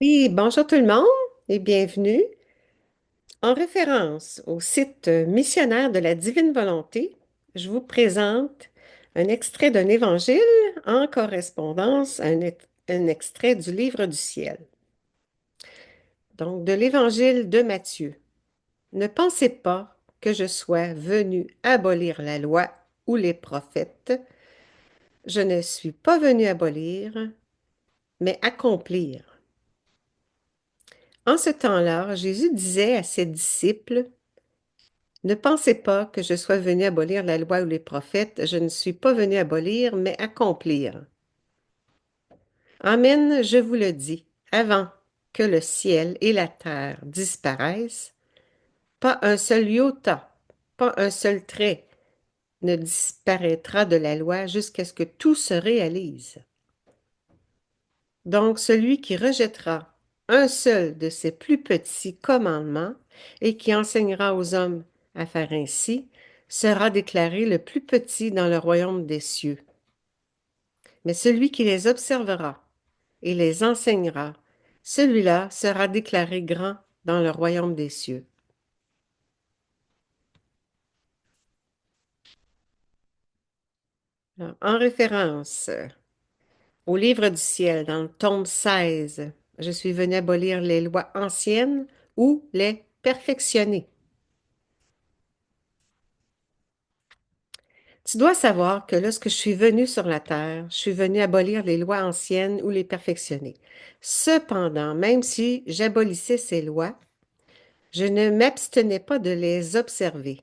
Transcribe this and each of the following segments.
Oui, bonjour tout le monde et bienvenue. En référence au site missionnaire de la Divine Volonté, je vous présente un extrait d'un évangile en correspondance à un extrait du Livre du ciel. Donc, de l'évangile de Matthieu. Ne pensez pas que je sois venu abolir la loi ou les prophètes. Je ne suis pas venu abolir, mais accomplir. En ce temps-là, Jésus disait à ses disciples: Ne pensez pas que je sois venu abolir la loi ou les prophètes. Je ne suis pas venu abolir, mais accomplir. Amen, je vous le dis, avant que le ciel et la terre disparaissent, pas un seul iota, pas un seul trait ne disparaîtra de la loi jusqu'à ce que tout se réalise. Donc celui qui rejettera un seul de ces plus petits commandements et qui enseignera aux hommes à faire ainsi, sera déclaré le plus petit dans le royaume des cieux. Mais celui qui les observera et les enseignera, celui-là sera déclaré grand dans le royaume des cieux. Alors, en référence au livre du ciel, dans le tome 16, je suis venu abolir les lois anciennes ou les perfectionner. Tu dois savoir que lorsque je suis venu sur la terre, je suis venu abolir les lois anciennes ou les perfectionner. Cependant, même si j'abolissais ces lois, je ne m'abstenais pas de les observer.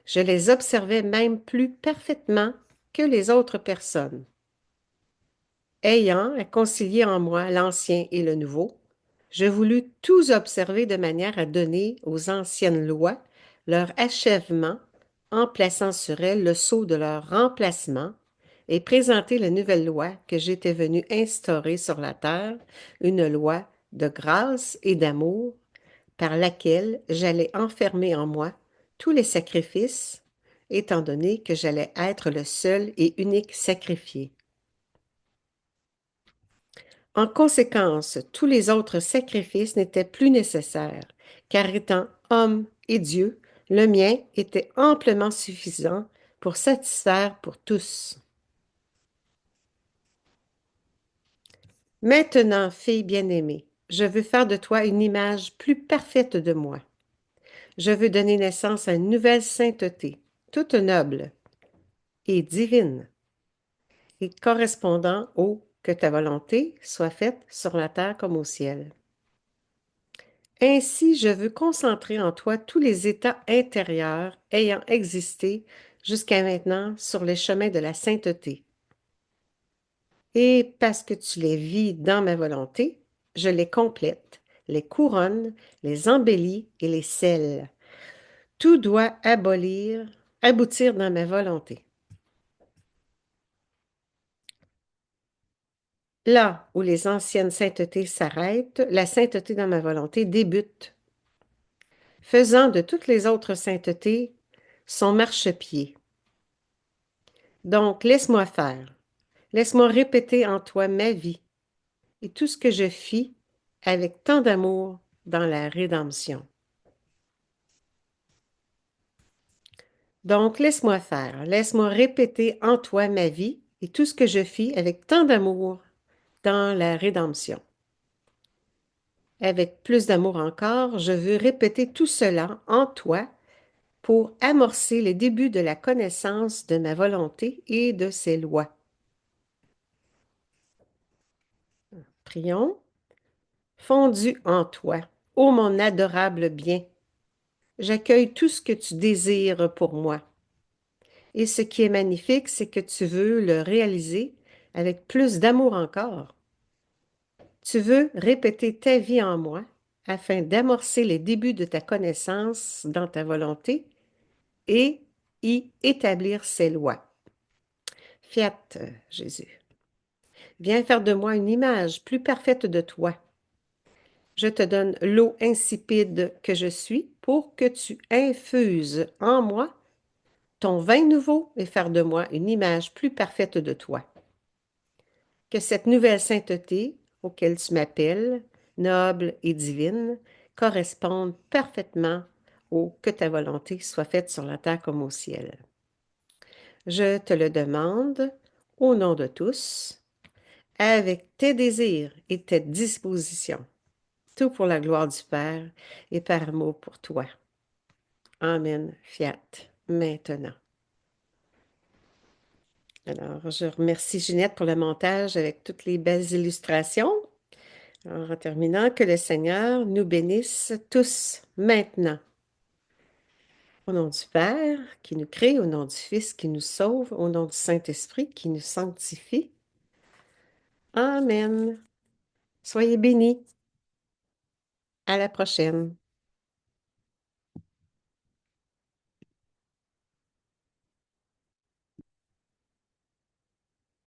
Je les observais même plus parfaitement que les autres personnes. Ayant à concilier en moi l'ancien et le nouveau, je voulus tous observer de manière à donner aux anciennes lois leur achèvement en plaçant sur elles le sceau de leur remplacement et présenter la nouvelle loi que j'étais venu instaurer sur la terre, une loi de grâce et d'amour par laquelle j'allais enfermer en moi tous les sacrifices, étant donné que j'allais être le seul et unique sacrifié. En conséquence, tous les autres sacrifices n'étaient plus nécessaires, car étant homme et Dieu, le mien était amplement suffisant pour satisfaire pour tous. Maintenant, fille bien-aimée, je veux faire de toi une image plus parfaite de moi. Je veux donner naissance à une nouvelle sainteté, toute noble et divine, et correspondant au que ta volonté soit faite sur la terre comme au ciel. Ainsi, je veux concentrer en toi tous les états intérieurs ayant existé jusqu'à maintenant sur les chemins de la sainteté. Et parce que tu les vis dans ma volonté, je les complète, les couronne, les embellis et les scelle. Tout doit aboutir dans ma volonté. Là où les anciennes saintetés s'arrêtent, la sainteté dans ma volonté débute, faisant de toutes les autres saintetés son marchepied. Donc, laisse-moi faire. Laisse-moi répéter en toi ma vie et tout ce que je fis avec tant d'amour dans la rédemption. Donc, laisse-moi faire. Laisse-moi répéter en toi ma vie et tout ce que je fis avec tant d'amour dans la rédemption. Avec plus d'amour encore, je veux répéter tout cela en toi pour amorcer les débuts de la connaissance de ma volonté et de ses lois. Prions. Fondu en toi, ô mon adorable bien, j'accueille tout ce que tu désires pour moi. Et ce qui est magnifique, c'est que tu veux le réaliser avec plus d'amour encore. Tu veux répéter ta vie en moi afin d'amorcer les débuts de ta connaissance dans ta volonté et y établir ses lois. Fiat, Jésus. Viens faire de moi une image plus parfaite de toi. Je te donne l'eau insipide que je suis pour que tu infuses en moi ton vin nouveau et faire de moi une image plus parfaite de toi. Que cette nouvelle sainteté auquel tu m'appelles, noble et divine, correspondent parfaitement au que ta volonté soit faite sur la terre comme au ciel. Je te le demande au nom de tous, avec tes désirs et tes dispositions, tout pour la gloire du Père et par amour pour toi. Amen. Fiat. Maintenant. Alors, je remercie Ginette pour le montage avec toutes les belles illustrations. Alors, en terminant, que le Seigneur nous bénisse tous maintenant. Au nom du Père qui nous crée, au nom du Fils qui nous sauve, au nom du Saint-Esprit qui nous sanctifie. Amen. Soyez bénis. À la prochaine.